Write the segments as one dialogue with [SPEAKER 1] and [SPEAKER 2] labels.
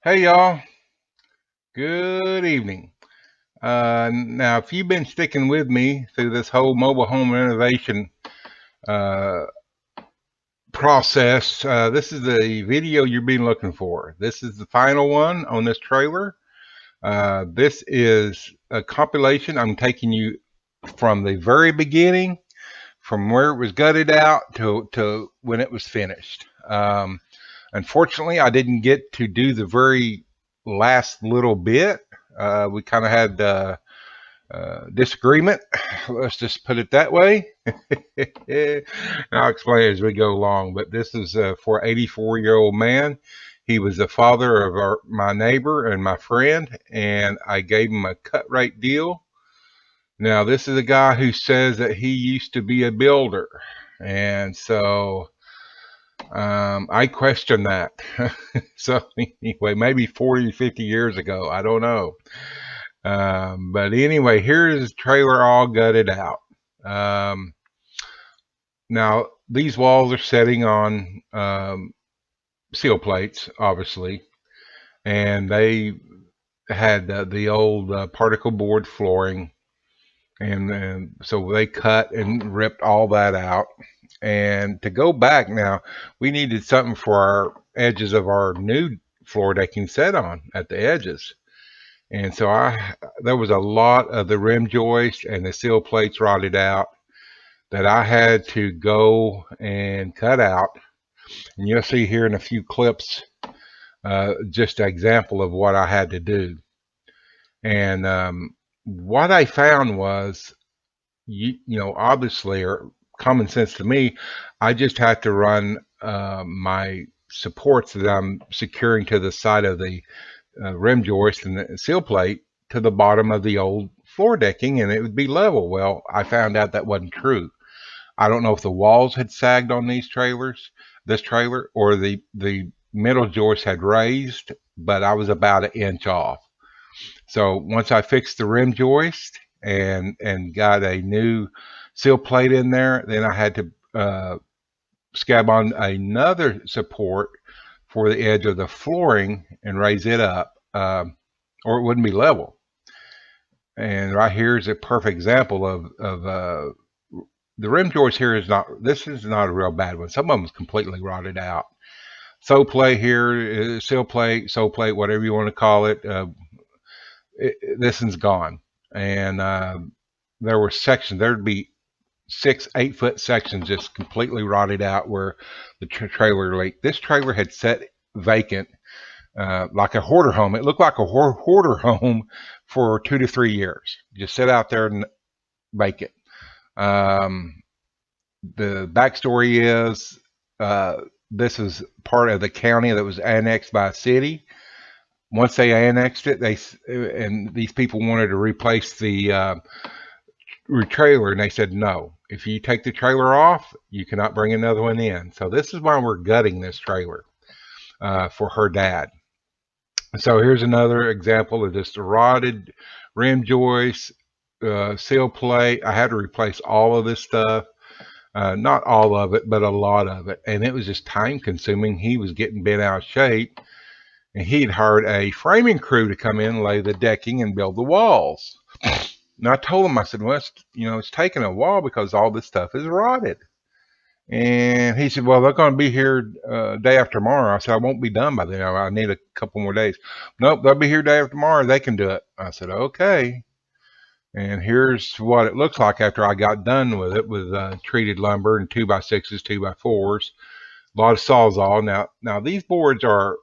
[SPEAKER 1] Hey y'all, good evening. Now, if you've been sticking with me through this whole mobile home renovation uh, process, this is the video you've been looking for. This is the final one on this trailer. This is a compilation. I'm taking you from the very beginning, from where it was gutted out to when it was finished. Unfortunately, I didn't get to do the very last little bit. We kind of had disagreement. Let's just put it that way. I'll explain as we go along. But this is for an 84-year-old man. He was the father of my neighbor and my friend, and I gave him a cut rate deal. Now, this is a guy who says that he used to be a builder. And so I question that. So anyway, maybe 40, 50 years ago, I don't know. But anyway, here's the trailer all gutted out. Um, Now these walls are setting on seal plates, obviously, and they had the old particle board flooring, and so they cut and ripped all that out. And to go back now, we needed something for our edges of our new floor decking set on at the edges. And so there was a lot of the rim joist and the seal plates rotted out that I had to go and cut out. And you'll see here in a few clips just an example of what I had to do. And what I found was, obviously, or common sense to me, I just had to run my supports that I'm securing to the side of the rim joist and the seal plate to the bottom of the old floor decking, and it would be level. Well, I found out that wasn't true. I don't know if the walls had sagged on this trailer, or the middle joist had raised, but I was about an inch off. So once I fixed the rim joist and got a new seal plate in there, then I had to scab on another support for the edge of the flooring and raise it up, or it wouldn't be level. And right here is a perfect example of the rim joist here is not. This is not a real bad one. Some of them is completely rotted out. So plate here, seal plate, so plate, whatever you want to call it. This one's gone, and there were sections. There'd be 6, 8 foot sections just completely rotted out where the trailer leaked. This trailer had sat vacant, like a hoarder home. It looked like a hoarder home for 2 to 3 years. Just sit out there and vacant. Um, the backstory is this is part of the county that was annexed by a city. Once they annexed it, and these people wanted to replace the trailer, and they said no. If you take the trailer off, you cannot bring another one in. So this is why we're gutting this trailer for her dad. So here's another example of just a rotted rim joist, seal plate. I had to replace all of this stuff. Not all of it, but a lot of it. And it was just time consuming. He was getting bent out of shape, and he'd hired a framing crew to come in, lay the decking, and build the walls. And I told him, I said, well, it's taking a while because all this stuff is rotted. And he said, well, they're going to be here day after tomorrow. I said, I won't be done by then. I need a couple more days. Nope, they'll be here day after tomorrow. They can do it. I said, okay. And here's what it looks like after I got done with it, with treated lumber and 2x6s, 2x4s, a lot of sawzall. Now these boards are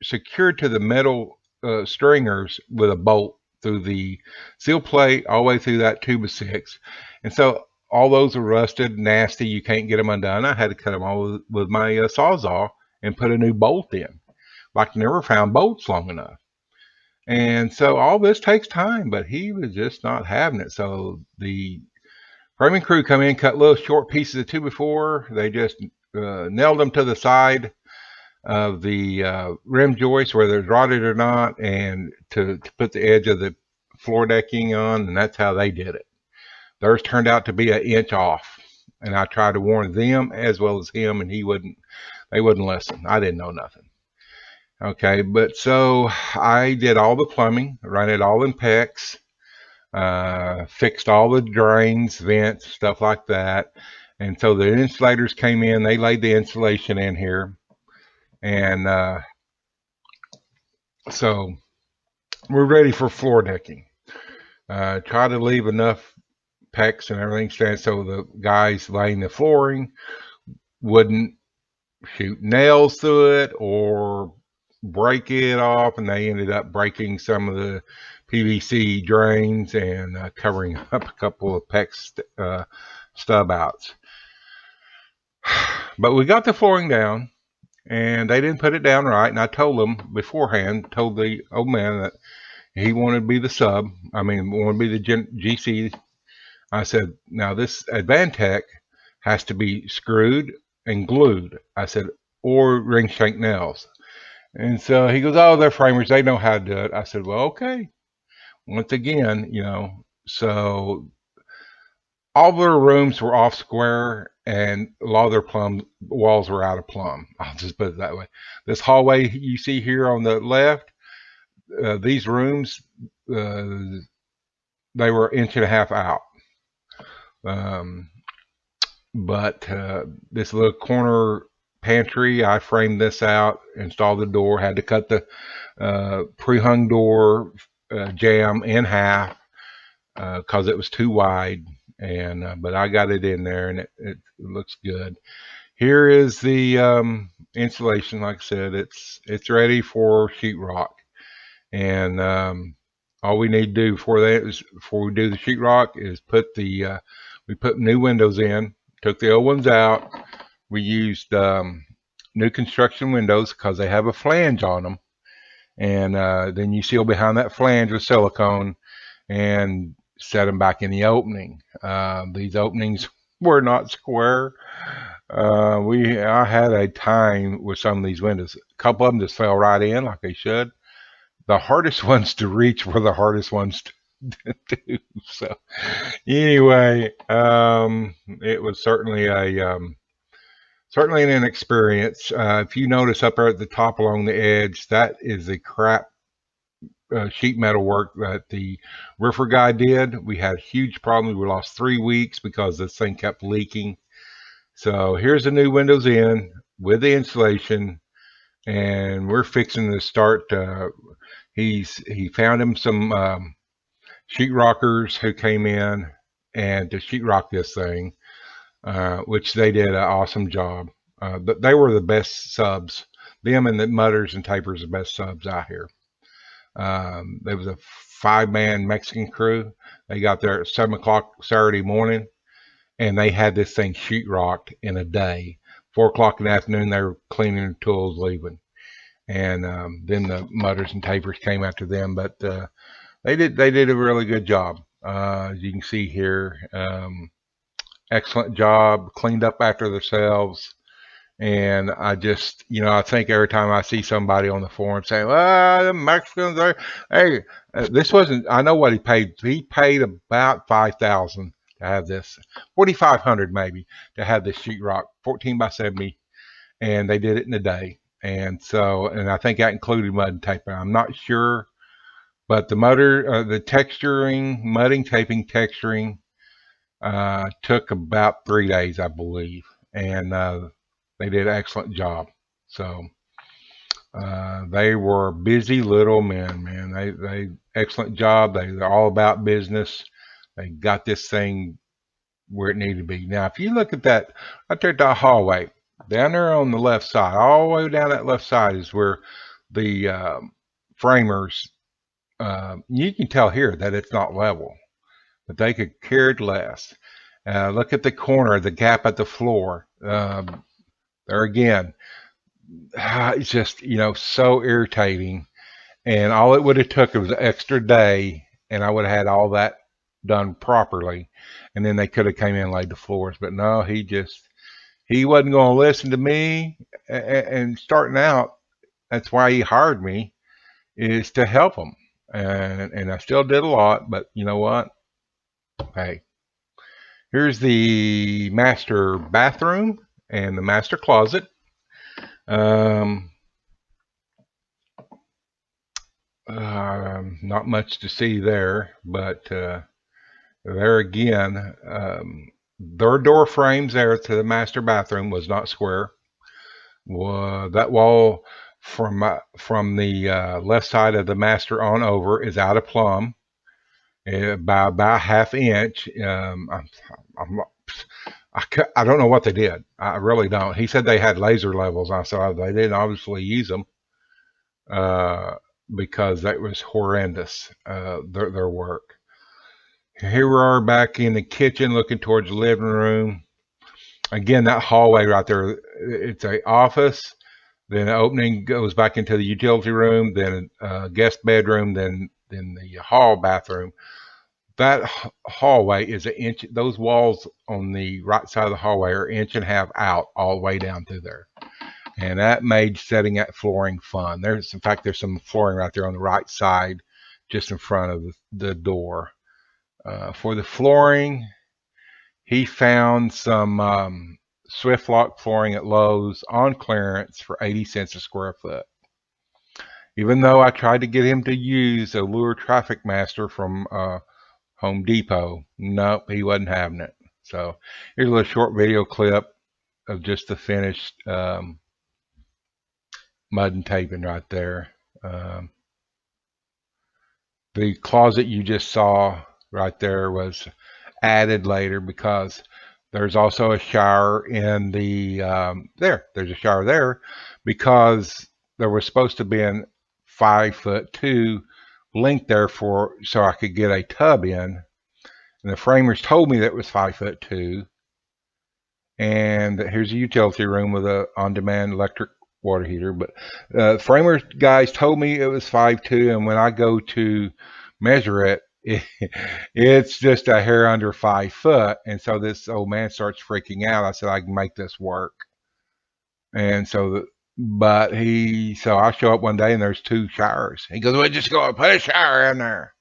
[SPEAKER 1] secured to the metal stringers with a bolt through the seal plate all the way through that 2x6. And so all those are rusted, nasty. You can't get them undone. I had to cut them all with my sawzall and put a new bolt in. Like never found bolts long enough. And so all this takes time, but he was just not having it. So the framing crew come in, cut little short pieces of 2x4. They just nailed them to the side of the rim joist, whether it's rotted or not, and to put the edge of the floor decking on, and that's how they did it. Theirs turned out to be an inch off, and I tried to warn them as well as him, and they wouldn't listen. I didn't know nothing. Okay, but so I did all the plumbing, ran it all in PEX, fixed all the drains, vents, stuff like that. And so the insulators came in, they laid the insulation in here. And so we're ready for floor decking. Try to leave enough PEX and everything stand so the guys laying the flooring wouldn't shoot nails through it or break it off, and they ended up breaking some of the PVC drains and covering up a couple of PEX stub outs. But we got the flooring down, and they didn't put it down right. And I told them beforehand, told the old man that he wanted to be the sub. I mean, wanted to be the GC. I said, now this Advantech has to be screwed and glued. I said, or ring shank nails. And so he goes, oh, they're framers. They know how to do it. I said, well, okay. Once again, so all their rooms were off square and a lot of their plumb walls were out of plumb. I'll just put it that way. This hallway you see here on the left, these rooms, uh, they were an inch and a half out. Um, but this little corner pantry, I framed this out, installed the door, had to cut the pre-hung door jamb in half because it was too wide. And but I got it in there, and it looks good. Here is the insulation. Like I said, it's ready for sheetrock, and all we need to do before that is before we do the sheetrock is put the we put new windows in. Took the old ones out. We used new construction windows because they have a flange on them, and then you seal behind that flange with silicone and set them back in the opening. These openings were not square. I had a time with some of these windows. A couple of them just fell right in like they should. The hardest ones to reach were the hardest ones to do. So anyway, it was certainly an experience. If you notice up there at the top along the edge, that is the crap sheet metal work that the roofer guy did. We had huge problems. We lost 3 weeks because this thing kept leaking. So here's the new windows in with the insulation, and we're fixing to start. He found him some sheetrockers who came in and to sheetrock this thing, which they did an awesome job. But they were the best subs. Them and the mudders and tapers the best subs out here. There was a 5-man Mexican crew. They got there at 7 o'clock Saturday morning, and they had this thing sheetrocked in a day. 4 o'clock in the afternoon, they were cleaning the tools, leaving, and then the mudders and tapers came after them. But they did a really good job. As you can see here, excellent job, cleaned up after themselves. And I just, I think every time I see somebody on the forum saying, well, the Mexicans are, hey, this wasn't, I know what he paid. He paid about 5,000 to have this, 4,500 maybe, to have this sheetrock, 14 by 70, and they did it in a day. And so, and I think that included mud and taping. I'm not sure, but the texturing, mudding, taping, texturing, took about 3 days, I believe. And they did an excellent job. So they were busy little men, man. They excellent job. They're all about business. They got this thing where it needed to be. Now, if you look at that right there at the hallway, down there on the left side, all the way down that left side is where the framers. You can tell here that it's not level, but they could cared less. Look at the corner, the gap at the floor. There again, it's just so irritating. And all it would have took was an extra day, and I would have had all that done properly, and then they could have came in and laid the floors. But no, he wasn't going to listen to me. And starting out, that's why he hired me, is to help him. And I still did a lot, but you know what? Hey, here's the master bathroom and the master closet. Um, Not much to see there, but there again, their door frames there to the master bathroom was not square. That wall from the left side of the master on over is out of plumb by about half inch. I'm I don't know what they did. I really don't. He said they had laser levels. I saw they didn't obviously use them uh, because that was horrendous. Their work. Here we are back in the kitchen, looking towards the living room. Again, that hallway right there. It's a office. Then the opening goes back into the utility room. Then a guest bedroom. Then the hall bathroom. That hallway is an inch. Those walls on the right side of the hallway are an inch and a half out all the way down through there, and that made setting that flooring fun. In fact, there's some flooring right there on the right side, just in front of the door. For the flooring, he found some Swift Lock flooring at Lowe's on clearance for 80 cents a square foot. Even though I tried to get him to use a Lure Traffic Master from Home Depot. Nope, he wasn't having it. So here's a little short video clip of just the finished mud and taping right there. The closet you just saw right there was added later because there's also a shower in the there's a shower there because there was supposed to be a 5'2" length there for so I could get a tub in. And the framers told me that it was 5'2", and here's a utility room with a on-demand electric water heater. But framers guys told me it was 5'2", and when I go to measure it's just a hair under 5 foot. And so this old man starts freaking out. I said I can make this work, and so so I show up one day and there's 2 showers. He goes, "Well, just go and put a shower in there."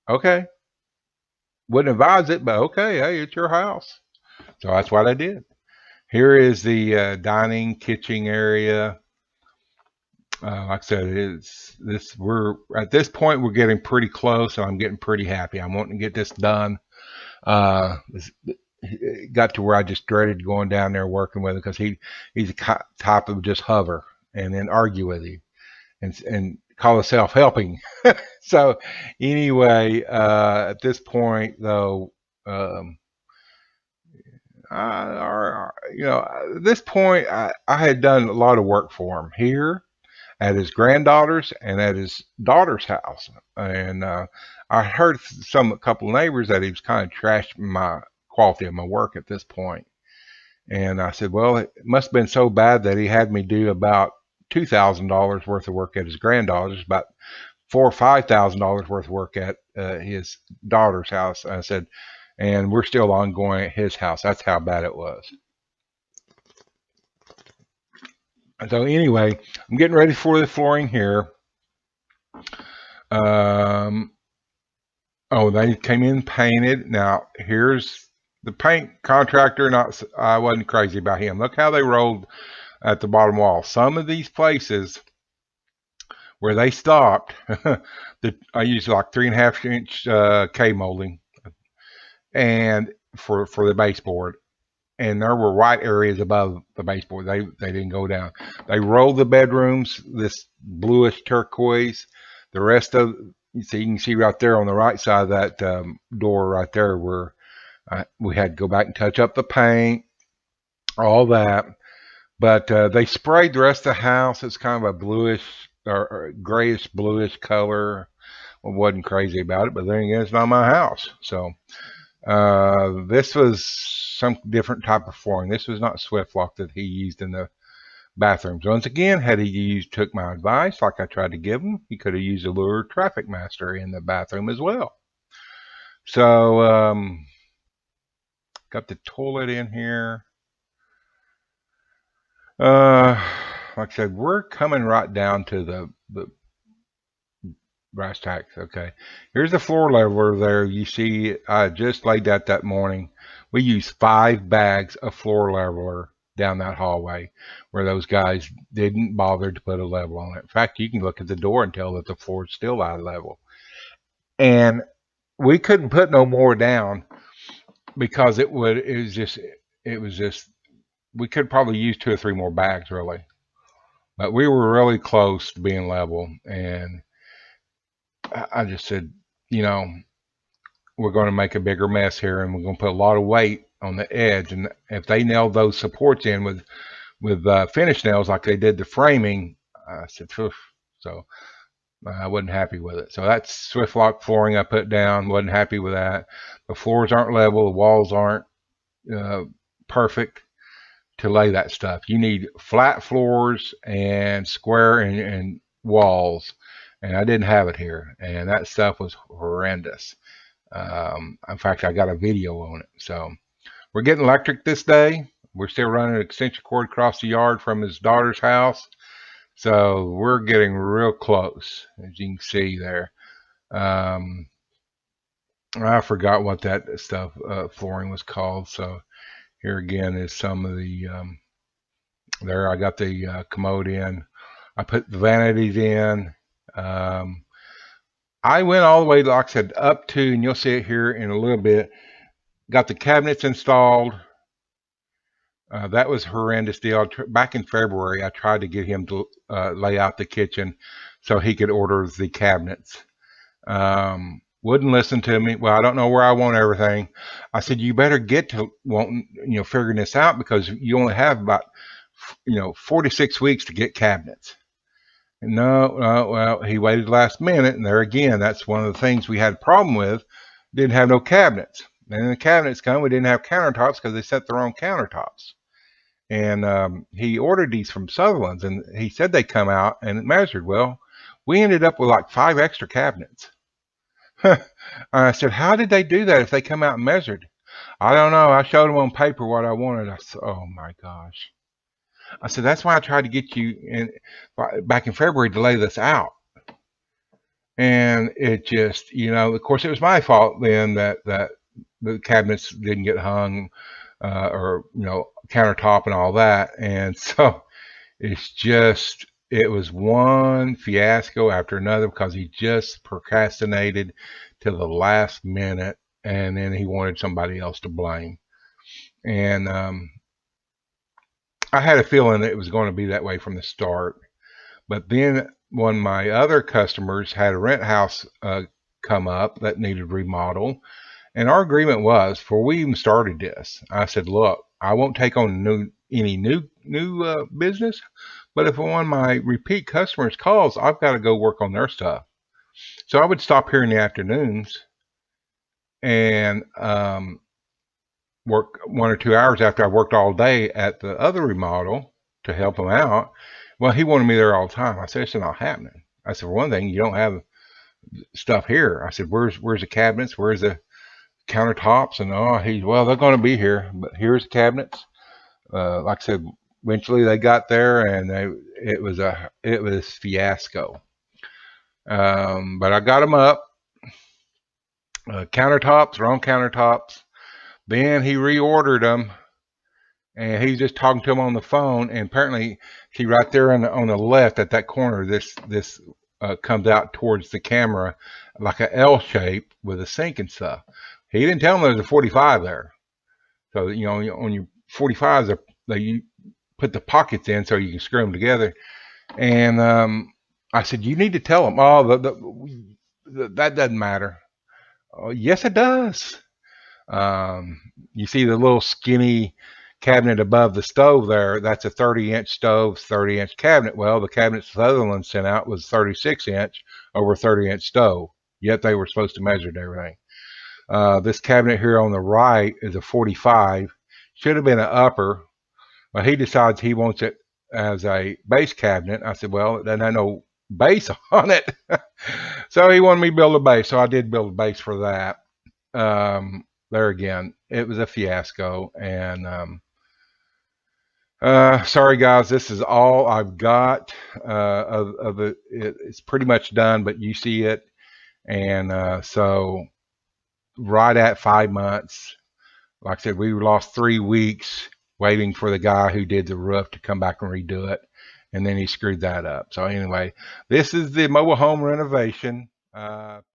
[SPEAKER 1] Okay, wouldn't advise it, but okay, hey, it's your house. So that's what I did. Here is the dining kitchen area. Like I said, it's this. We're at this point. We're getting pretty close, and I'm getting pretty happy. I'm wanting to get this done. It got to where I just dreaded going down there working with him because he's the type of just hover and then argue with him and call himself helping. So anyway, at this point though. At this point, I had done a lot of work for him here at his granddaughter's and at his daughter's house. And I heard a couple of neighbors that he was kind of trashing my quality of my work at this point. And I said, well, it must have been so bad that he had me do about $2,000 worth of work at his granddaughter's, about $4,000 or $5,000 worth of work at his daughter's house. I said, and we're still ongoing at his house. That's how bad it was. So anyway, I'm getting ready for the flooring here. They came in painted. Now here's the paint contractor. I wasn't crazy about him. Look how they rolled at the bottom wall. Some of these places where they stopped, I used like 3.5 inch K molding, and for the baseboard, and there were white areas above the baseboard. They didn't go down. They rolled the bedrooms this bluish turquoise. The rest of you can see right there on the right side of that door right there where we had to go back and touch up the paint, all that. But they sprayed the rest of the house. It's kind of a bluish or grayish bluish color. I wasn't crazy about it, but then again, it's not my house. So this was some different type of flooring. This was not Swift Lock that he used in the bathrooms. Once again, had he took my advice like I tried to give him, he could have used a Lure Traffic Master in the bathroom as well. So got the toilet in here. Like I said, we're coming right down to the brass tacks. Okay, here's the floor leveler there. You see, I just laid that morning. We used 5 bags of floor leveler down that hallway where those guys didn't bother to put a level on it. In fact, you can look at the door and tell that the floor is still out of level. And we couldn't put no more down because it was just we could probably use 2 or 3 more bags really. But we were really close to being level, and I just said, you know, we're going to make a bigger mess here, and we're going to put a lot of weight on the edge. And if they nailed those supports in with finish nails like they did the framing, I said, phew. So I wasn't happy with it. So that's Swift Lock flooring I put down. Wasn't happy with that. The floors aren't level. The walls aren't uh, perfect to lay that stuff. You need flat floors and square and walls, and I didn't have it here, and that stuff was horrendous. In fact, I got a video on it. So we're getting electric this day. We're still running an extension cord across the yard from his daughter's house. So we're getting real close, as you can see there. Um, I forgot what that stuff flooring was called. So here again is some of the there. I got the commode in. I put the vanities in. Um, I went all the way, like I said, up to, and you'll see it here in a little bit. Got the cabinets installed. That was a horrendous deal. Back in February, I tried to get him to lay out the kitchen so he could order the cabinets. Wouldn't listen to me. Well, I don't know where I want everything. I said, you better get to wanting, figuring this out because you only have about, 46 weeks to get cabinets. No, well, he waited last minute, and there again, that's one of the things we had a problem with. Didn't have no cabinets. And the cabinets come, we didn't have countertops because they set the wrong countertops. And he ordered these from Sutherland's, and he said they come out and it measured. Well, we ended up with like 5 extra cabinets. I said, how did they do that if they come out and measured? I don't know. I showed them on paper what I wanted. I said, oh my gosh. I said, that's why I tried to get you in back in February to lay this out. And it just, of course, it was my fault then that the cabinets didn't get hung or, countertop and all that. And so it's just, it was one fiasco after another because he just procrastinated to the last minute, and then he wanted somebody else to blame. And I had a feeling that it was going to be that way from the start. But then one of my other customers had a rent house come up that needed remodel, and our agreement was, before we even started this, I said, look, I won't take on any new business, but if one of my repeat customers calls, I've got to go work on their stuff. So I would stop here in the afternoons and work 1 or 2 hours after I worked all day at the other remodel to help him out. Well, he wanted me there all the time. I said, it's not happening. I said, for one thing, you don't have stuff here. I said, where's the cabinets? Where's the countertops? And well, they're going to be here, but here's the cabinets. Like I said, eventually they got there, and it was fiasco. But I got them up. Countertops, wrong countertops. Then he reordered them, and he's just talking to him on the phone. And apparently, see right there on the left at that corner, this comes out towards the camera like a L shape with a sink and stuff. He didn't tell him there's a 45 there. So on your 45s, you put the pockets in so you can screw them together. And I said, you need to tell him. Oh, that doesn't matter. Oh, yes, it does. You see the little skinny cabinet above the stove there? That's a 30-inch stove, 30-inch cabinet. Well, the cabinet Sutherland sent out was 36-inch over 30-inch stove. Yet they were supposed to measure everything. This cabinet here on the right is a 45. Should have been an upper. Well, he decides he wants it as a base cabinet. I said, well, it doesn't have no base on it. So he wanted me to build a base. So I did build a base for that. There again, it was a fiasco. And sorry, guys, this is all I've got of it. It's pretty much done, but you see it. And so right at 5 months, like I said, we lost 3 weeks waiting for the guy who did the roof to come back and redo it. And then he screwed that up. So anyway, this is the mobile home renovation.